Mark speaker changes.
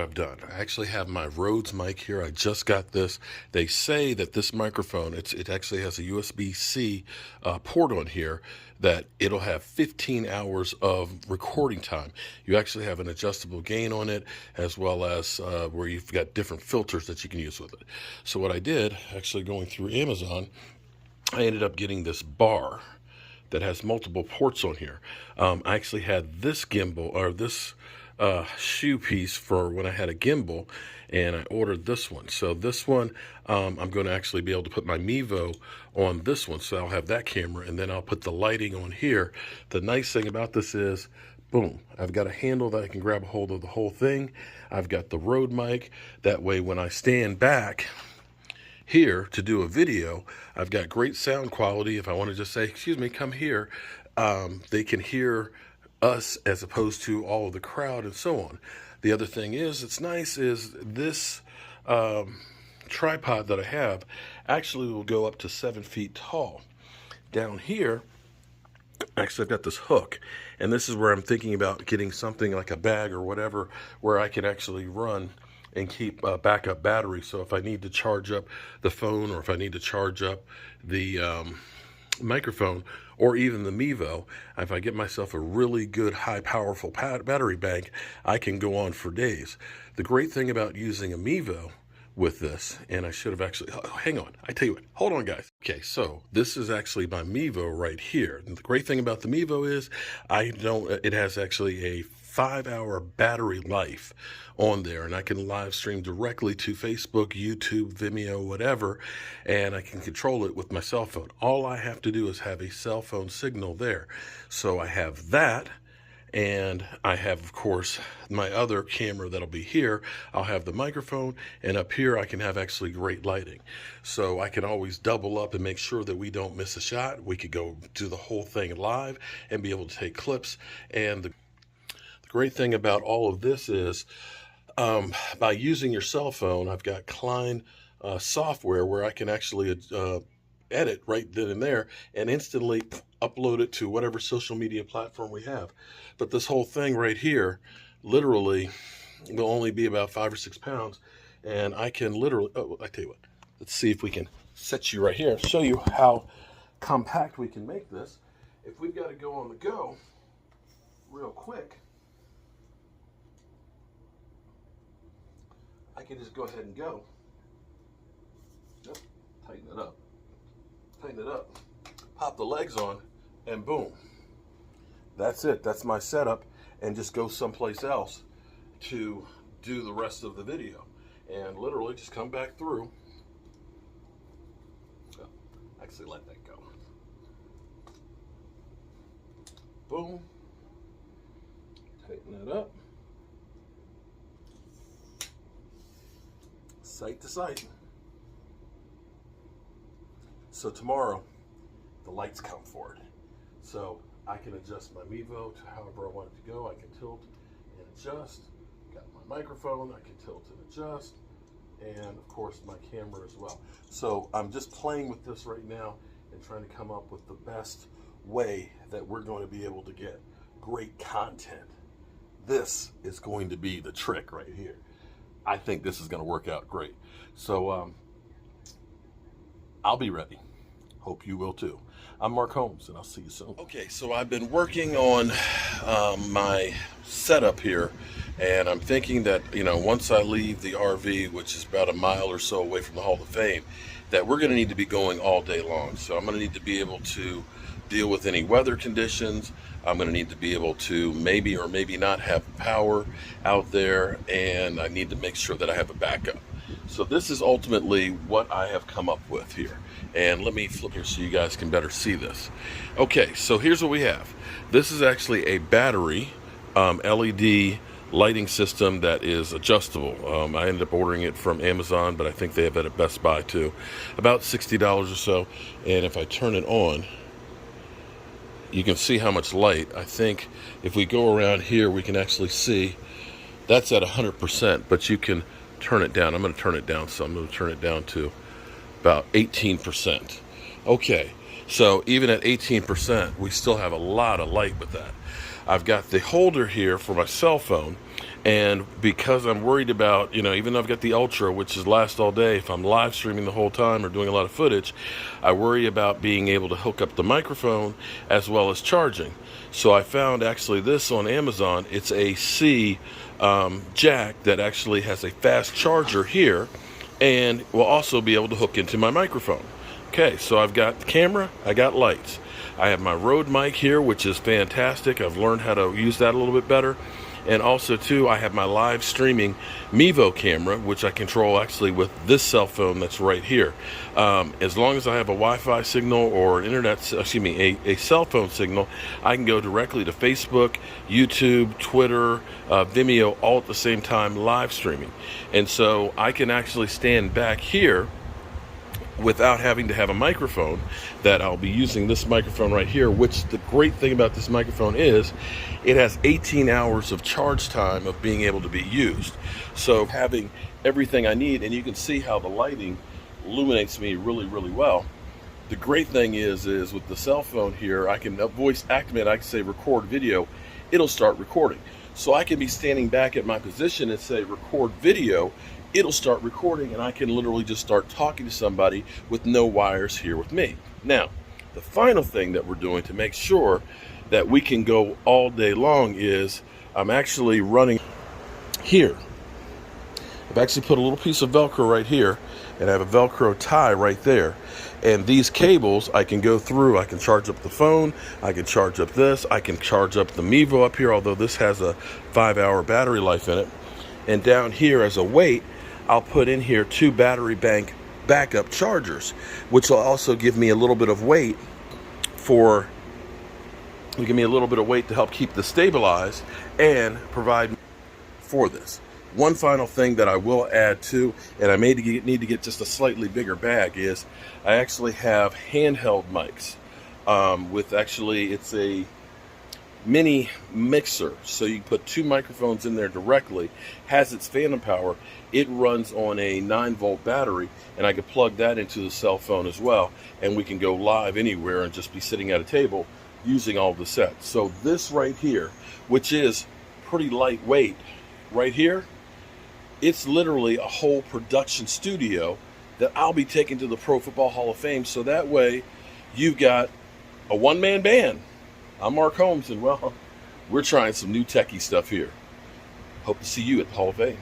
Speaker 1: what I've done. I actually have my Rhodes mic here. I just got this. They say that this microphone, it actually has a USB-C port on here, that it'll have 15 hours of recording time. You actually have an adjustable gain on it, as well as where you've got different filters that you can use with it. So what I did, actually going through Amazon, I ended up getting this bar that has multiple ports on here. I actually had this gimbal, or this shoe piece for when I had a gimbal, and I ordered this one. So this one, I'm going to actually be able to put my Mevo on this one. So I'll have that camera, and then I'll put the lighting on here. The nice thing about this is, boom, I've got a handle that I can grab a hold of the whole thing. I've got the Rode mic. That way when I stand back here to do a video, I've got great sound quality. If I want to just say, excuse me, come here, they can hear us as opposed to all of the crowd and so on. The other thing is, it's nice, is this tripod that I have actually will go up to 7 feet tall. Down here, actually I've got this hook, and this is where I'm thinking about getting something like a bag or whatever, where I can actually run and keep a backup battery. So if I need to charge up the phone, or if I need to charge up the microphone, or even the Mevo, if I get myself a really good high powerful battery bank, I can go on for days. The great thing about using a Mevo with this, and I should have actually, oh, hang on, I tell you what, hold on guys. Okay, so this is actually my Mevo right here. And the great thing about the Mevo is it has actually a 5-hour battery life on there, and I can live stream directly to Facebook, YouTube, Vimeo, whatever, and I can control it with my cell phone. All I have to do is have a cell phone signal there. So I have that, and I have, of course, my other camera that'll be here. I'll have the microphone, and up here I can have actually great lighting. So I can always double up and make sure that we don't miss a shot. We could go do the whole thing live and be able to take clips. And the great thing about all of this is, by using your cell phone, I've got Klein software where I can actually edit right then and there and instantly upload it to whatever social media platform we have. But this whole thing right here literally will only be about 5 or 6 pounds, and I can literally, oh, I tell you what, let's see if we can set you right here, show you how compact we can make this. If we've got to go on the go real quick, I can just go ahead and go. Yep. Tighten it up. Tighten it up. Pop the legs on, and boom. That's it. That's my setup, and just go someplace else to do the rest of the video. And literally just come back through. Oh, actually let that go. Boom. Tighten that up. Site to site. So tomorrow, the lights come for it. So I can adjust my Mevo to however I want it to go. I can tilt and adjust. Got my microphone, I can tilt and adjust. And of course my camera as well. So I'm just playing with this right now and trying to come up with the best way that we're going to be able to get great content. This is going to be the trick right here. I think this is going to work out great. So I'll be ready. Hope you will too. I'm Mark Holmes, and I'll see you soon. Okay, so I've been working on my setup here, and I'm thinking that, you know, once I leave the RV, which is about a mile or so away from the Hall of Fame, that we're going to need to be going all day long. So I'm going to need to be able to deal with any weather conditions. I'm going to need to be able to maybe or maybe not have power out there, and I need to make sure that I have a backup. So this is ultimately what I have come up with here. And let me flip here so you guys can better see this. Okay, so here's what we have. This is actually a battery LED lighting system that is adjustable. I ended up ordering it from Amazon, but I think they have it at Best Buy too. About $60 or so. And if I turn it on, you can see how much light. I think if we go around here, we can actually see that's at 100%, but you can turn it down. I'm going to turn it down, so I'm going to turn it down to about 18%. Okay, so even at 18%, we still have a lot of light with that. I've got the holder here for my cell phone. And because I'm worried about, even though I've got the Ultra, which is last all day, if I'm live streaming the whole time or doing a lot of footage, I worry about being able to hook up the microphone as well as charging. So I found actually this on Amazon. It's a C jack that actually has a fast charger here and will also be able to hook into my microphone. Okay, so I've got the camera, I got lights. I have my Rode mic here, which is fantastic. I've learned how to use that a little bit better. And also, too, I have my live streaming Mevo camera, which I control actually with this cell phone that's right here. As long as I have a Wi-Fi signal or an a cell phone signal, I can go directly to Facebook, YouTube, Twitter, Vimeo, all at the same time live streaming. And so I can actually stand back here without having to have a microphone. That I'll be using this microphone right here, which the great thing about this microphone is it has 18 hours of charge time of being able to be used. So having everything I need, and you can see how the lighting illuminates me really, really well. The great thing is with the cell phone here, I can voice activate, I can say record video, it'll start recording. So I can be standing back at my position and say record video, it'll start recording, and I can literally just start talking to somebody with no wires here with me. Now, the final thing that we're doing to make sure that we can go all day long is I'm actually running here. I've actually put a little piece of Velcro right here, and I have a Velcro tie right there. And these cables I can go through. I can charge up the phone, I can charge up this, I can charge up the Mevo up here, although this has a 5-hour battery life in it. And down here as a weight, I'll put in here 2 battery bank backup chargers, which will also give me a little bit of weight to help keep this stabilized and provide for this. One final thing that I will add to, and I may need to get just a slightly bigger bag, is I actually have handheld mics it's a mini mixer, so you can put 2 microphones in there directly, has its phantom power, it runs on a 9-volt battery, and I can plug that into the cell phone as well, and we can go live anywhere and just be sitting at a table using all the sets. So this right here, which is pretty lightweight right here, it's literally a whole production studio that I'll be taking to the Pro Football Hall of Fame, so that way you've got a one-man band. I'm Mark Holmes, and well, we're trying some new techie stuff here. Hope to see you at the Hall of Fame.